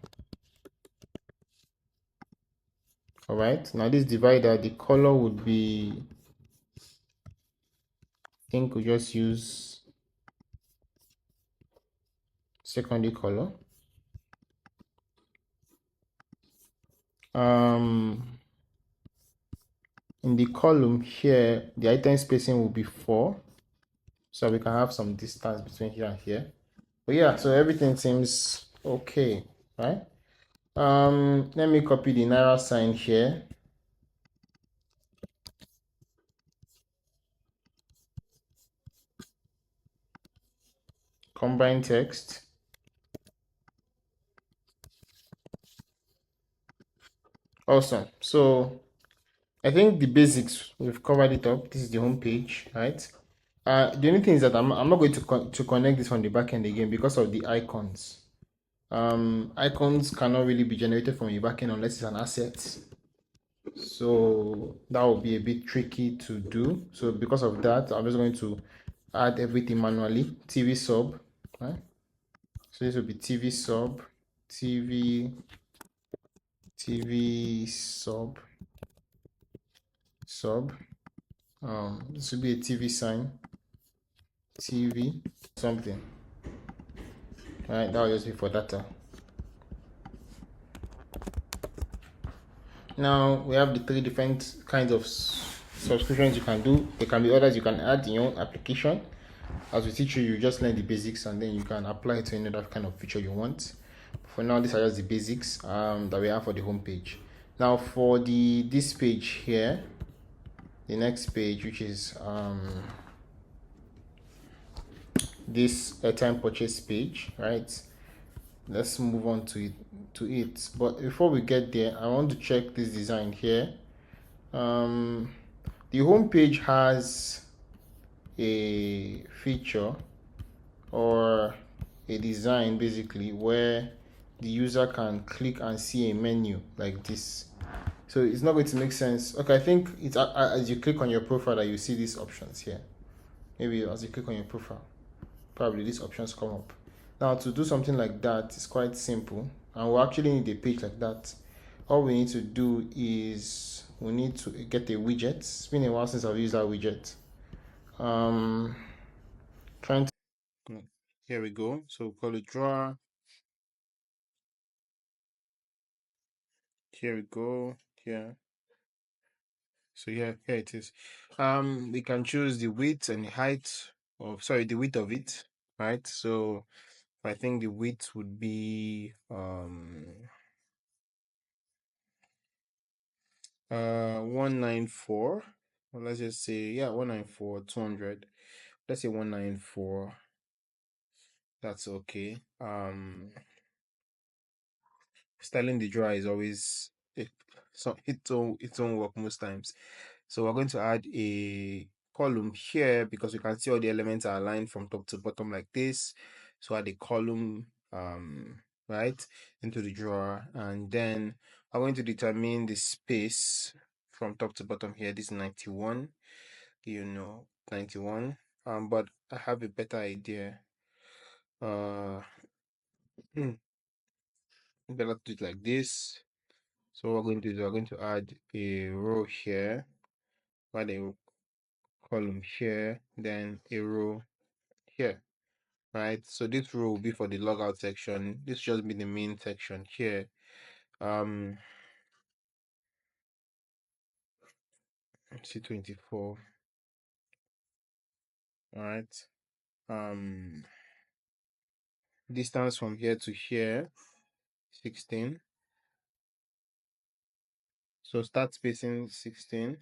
All right, now this divider, the color would be, I think we just use secondary color. In the column here, the item spacing will be 4, so we can have some distance between here and here. But yeah, so everything seems okay. right? Let me copy the Naira sign here. Combine text. Awesome. So I think the basics, we've covered it up. This is the home page, right? The only thing is that I'm not going to connect this on the backend again because of the icons. Icons cannot really be generated from your backend unless it's an asset. So that will be a bit tricky to do. So because of that, I'm just going to add everything manually. TV sub, right? So this will be TV sub, TV, TV sub, sub. This will be a TV sign, TV, something. Right, that will just be for data. Now we have the three different kinds of subscriptions you can do. There can be others you can add in your own application. As we teach you, you just learn the basics and then you can apply it to any other kind of feature you want. For now, these are just the basics that we have for the home page. Now for this page here, the next page, which is this airtime purchase page, right? Let's move on to it. But before we get there, I want to check this design here. The home page has a feature or a design basically where the user can click and see a menu like this. So it's not going to make sense. Okay, I think it's as you click on your profile that you see these options here. Maybe as you click on your profile, probably these options come up. Now to do something like that is quite simple, and we actually need a page like that. All we need to do is we need to get a widget. It's been a while since I've used that widget. Trying to, here we go. So we'll call it drawer. Here we go. Here. So here it is. We can choose the width and the height of, sorry, the width of it, right? So I think the width would be 194. Well, let's just say, yeah, 194, 200. Let's say 194. That's okay. Styling the drawer is always so it don't work most times. So we're going to add a column here because we can see all the elements are aligned from top to bottom like this. So add a column right into the drawer, and then I'm going to determine the space from top to bottom here. This is 91, 91. But I have a better idea. Better do it like this. So what we're going to do, we're going to add a row here, add a column here, then a row here, right? So this row will be for the logout section. This just be the main section here. C24. All right. Distance from here to here, 16. So start spacing 16,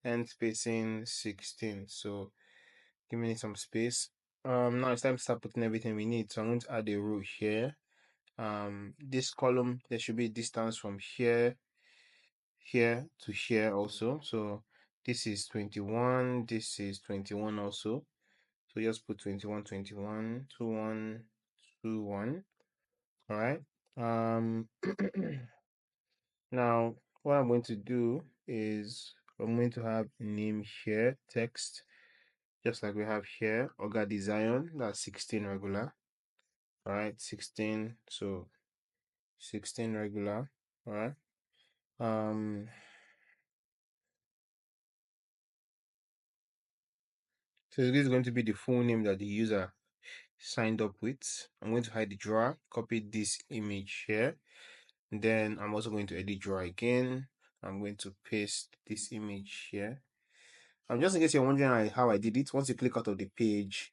end spacing 16. So give me some space. Now it's time to start putting everything we need. So I'm going to add a row here. This column, there should be a distance from here to here also. So this is 21, this is 21 also. So just put 21, 21, 21, 21. All right. Now what I'm going to do is I'm going to have a name here, text, just like we have here, Oga Design, that's 16 regular. All right, 16. So 16 regular. All right. So this is going to be the full name that the user signed up with. I'm going to hide the drawer, copy this image here. Then I'm also going to edit drawer again. I'm going to paste this image here. Just in case you're wondering how I did it, once you click out of the page,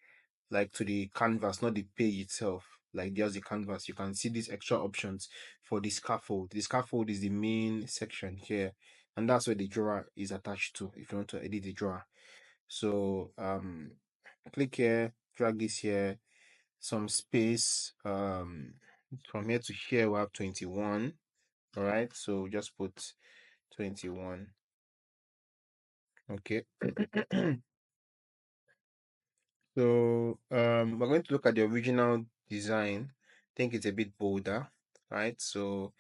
like to the canvas, not the page itself, like just the canvas, you can see these extra options for the scaffold. The scaffold is the main section here, and that's where the drawer is attached to if you want to edit the drawer. So click here, drag this here, some space. From here to here we have 21. All right, so just put 21. Okay. So we're going to look at the original design. I think it's a bit bolder, right? So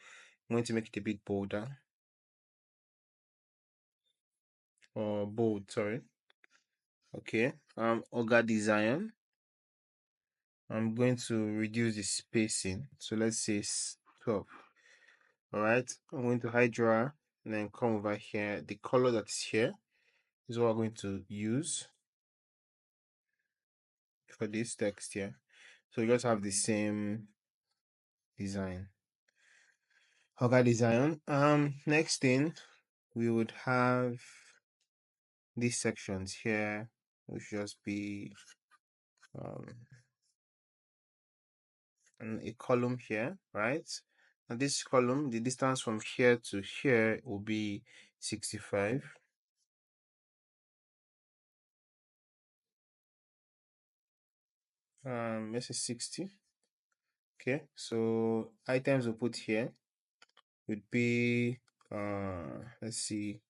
I'm going to make it a bit bolder or bold, sorry. Okay. Oga design. I'm going to reduce the spacing. So let's say 12. All right. I'm going to hide drawer and then come over here. The color that is here is what we're going to use for this text here. So we just have the same design. Oga design. Next thing we would have these sections here, which just be um a column here, right? And this column, the distance from here to here will be 65. Let's say 60. Okay, so items we'll put here would be let's see.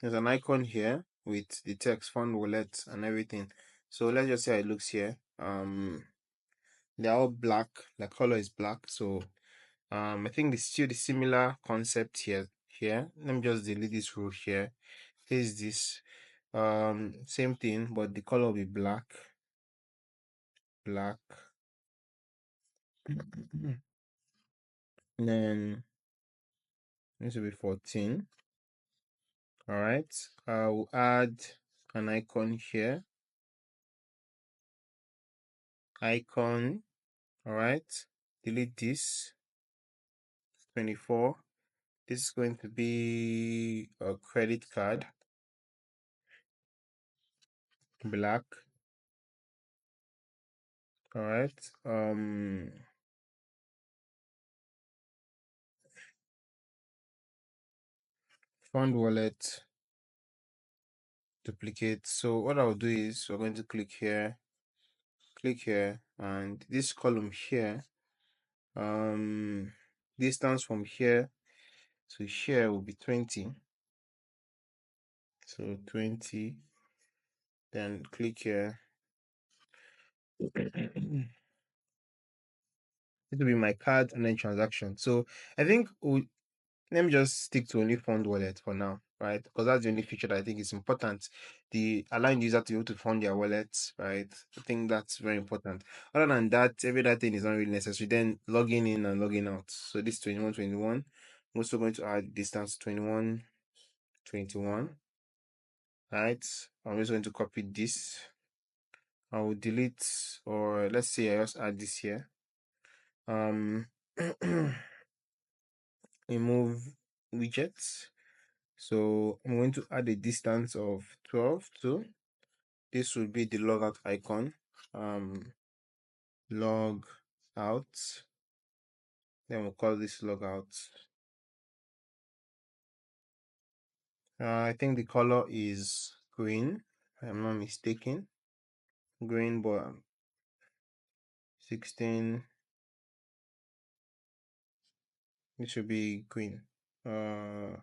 There's an icon here with the text fund wallet and everything. So let's just say how it looks here. They're all black, the color is black. So I think it's still the similar concept here. Let me just delete this row here. Here's this same thing, but the color will be black. And then this will be 14. All right, I'll add an icon here. Icon. All right, delete this. 24. This is going to be a credit card. Black. All right. Fund wallet. Duplicate. So what I'll do is we're going to click here, and this column here, distance from here to here will be 20. So 20. Then click here. It will be my card and then transaction. So I think let me just stick to only fund wallet for now, right? Because that's the only feature that I think is important. The allowing the user to be able to fund their wallets, right? I think that's very important. Other than that, every other thing is not really necessary. Then logging in and logging out. So this 21, 21. I'm also going to add distance 21, 21. Right. I'm just going to copy this. I will delete, or let's say I just add this here. Remove widgets. So I'm going to add a distance of 12 to this will be the logout icon. Log out. Then we'll call this logout. I think the color is green. If I'm not mistaken. Green, but 16. It should be green. The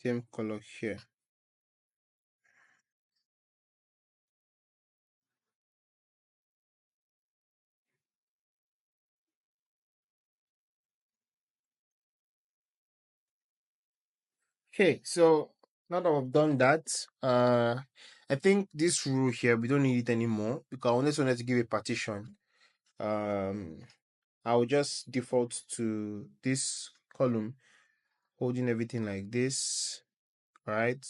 same color here. Okay, so now that I've done that, I think this rule here we don't need it anymore because I just wanted to give a partition. I will just default to this column, holding everything like this, right?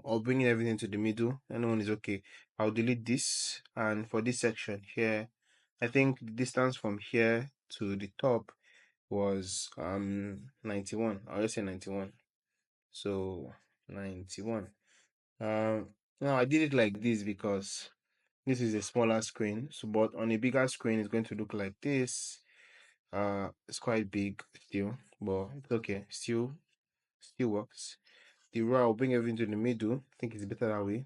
Or bringing everything to the middle. Anyone is okay. I'll delete this, and for this section here, I think the distance from here to the top was 91. I'll just say 91. So 91. Now I did it like this because This is a smaller screen, so but on a bigger screen, it's going to look like this. It's quite big still, but it's okay. Still works. The row, I'll bring everything to the middle. I think it's better that way.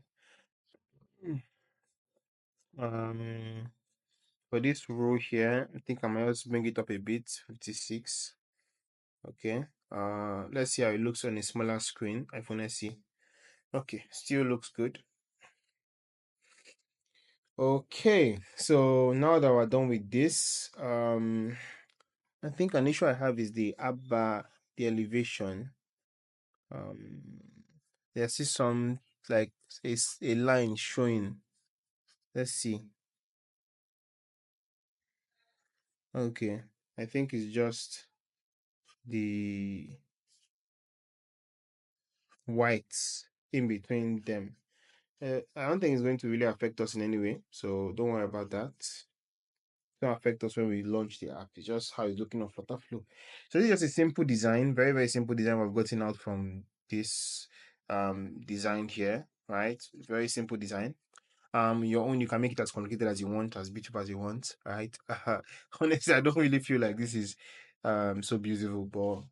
Um, for this row here, I think I might also bring it up a bit. 56. Okay. Let's see how it looks on a smaller screen. iPhone SE. Okay, still looks good. Okay, so now that we're done with this, I think an issue I have is the app bar, the elevation. Um, there's still some like a line showing. Let's see. Okay, I think it's just the whites in between them. I don't think it's going to really affect us in any way, so don't worry about that. Don't affect us when we launch the app. It's just how it's looking on flutterflow. So this is just a simple design, very very simple design we've gotten out from this design here, right? Very simple design. Your own, you can make it as complicated as you want, as beautiful as you want, right? Honestly, I don't really feel like this is so beautiful, but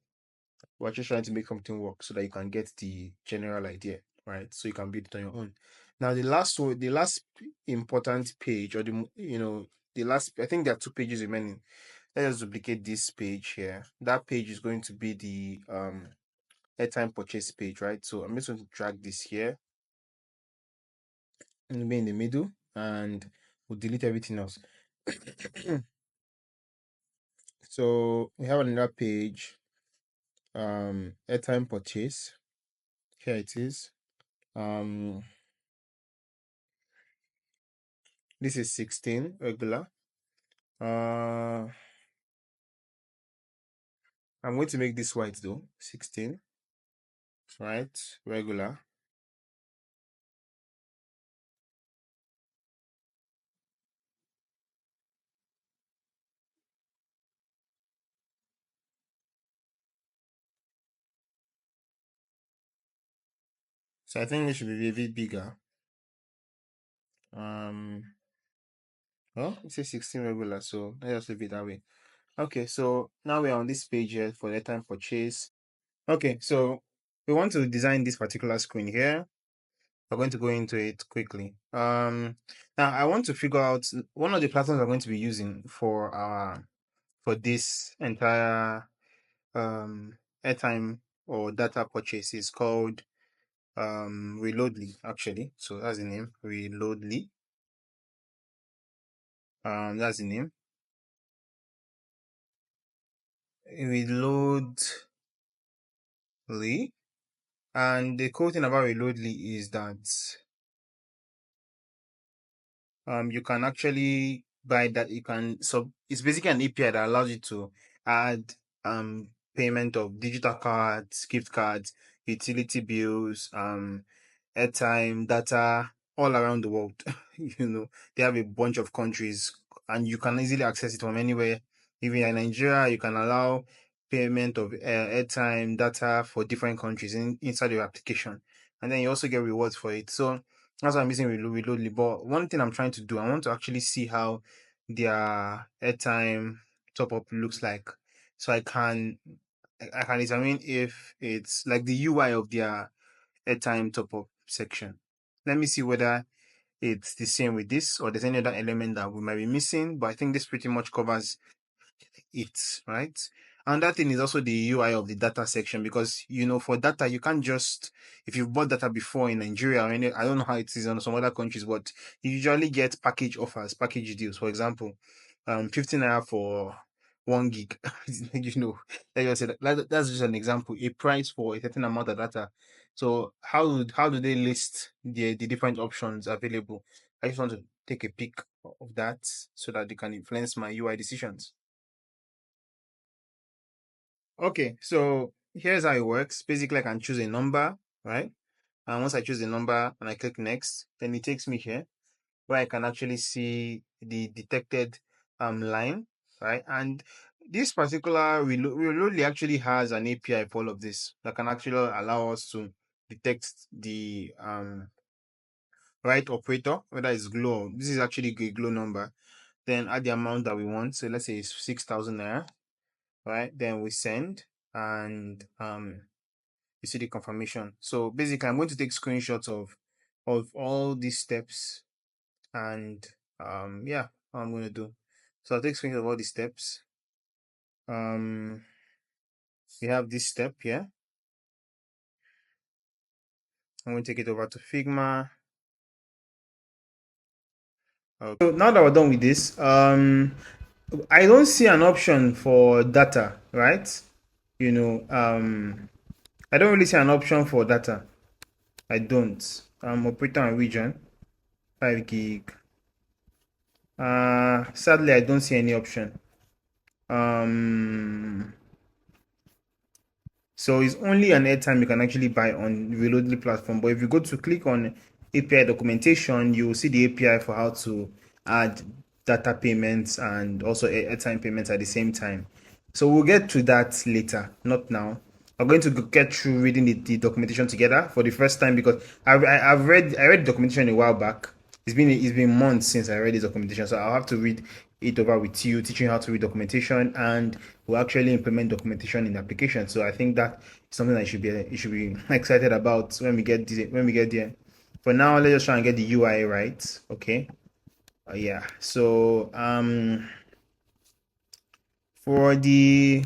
we're just trying to make something work so that you can get the general idea, right? So you can build it on your own. Now, the last important page, or the last, I think there are two pages remaining. Let's duplicate this page here. That page is going to be the airtime purchase page, right? So I'm just going to drag this here and be in the middle, and we'll delete everything else. So we have another page, airtime purchase. Here it is. Um, this is 16 regular. I'm going to make this white though. 16, right? Regular. So I think this should be a bit bigger. Um, well, it says 16 regular, so let's just leave it that way. Okay, so now we're on this page here for the time purchase. Okay, so we want to design this particular screen here. We're going to go into it quickly. Now I want to figure out one of the platforms we're going to be using for this entire airtime or data purchase is called Reloadly actually. So that's the name, Reloadly. That's the name. Reloadly. And the cool thing about Reloadly is that you can actually buy that. You can, so it's basically an API that allows you to add payment of digital cards, gift cards, utility bills, airtime, data all around the world. They have a bunch of countries and you can easily access it from anywhere. Even in Nigeria, you can allow payment of airtime, data for different countries inside your application. And then you also get rewards for it. So that's why I'm using Reloadly. But one thing I'm trying to do, I want to actually see how their airtime top up looks like. So I can determine if it's like the UI of their airtime top up section. Let me see whether it's the same with this or there's any other element that we might be missing. But I think this pretty much covers it, right? And that thing is also the UI of the data section because for data you can't just, if you've bought data before in Nigeria or any, I don't know how it is in some other countries, but you usually get package offers, package deals. For example, 15 naira for 1 gig. Like I said, that's just an example. A price for a certain amount of data. So how do they list the different options available? I just want to take a peek of that so that they can influence my UI decisions. Okay, so here's how it works. Basically, I can choose a number, right? And once I choose the number and I click next, then it takes me here where I can actually see the detected line, right? And this particular Reloadly actually has an API for all of this that can actually allow us to detect right operator, whether it's Glow. This is actually a Glow number. Then add the amount that we want. So let's say it's 6,000 naira, right? Then we send, and you see the confirmation. So basically, I'm going to take screenshots of all these steps, and yeah, I'm going to do. So I'll take screenshots of all these steps. We have this step here. I'm going to take it over to Figma. Okay. So now that we're done with this, I don't see an option for data, right? I don't really see an option for data. I don't. Operator and region, 5 gig. Sadly, I don't see any option. So it's only an airtime you can actually buy on Reloadly platform. But if you go to click on API documentation, you will see the API for how to add data payments and also airtime payments at the same time. So we'll get to that later, not now. I'm going to get through reading the documentation together for the first time because I read the documentation a while back. It's been months since I read the documentation, so I'll have to read it over with you, teaching how to read documentation, and we'll actually implement documentation in the application. So I think that is something that you should be excited about when we get there. For now, let's just try and get the UI right. Okay. Yeah. So for the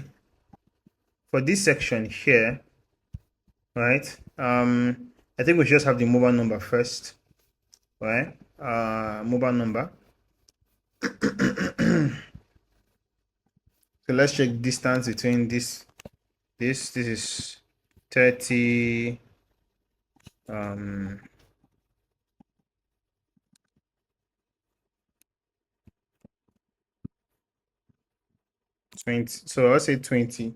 for this section here, right? I think we should just have the mobile number first, right? Mobile number. So let's check distance between this is 30 20, so let's say 20.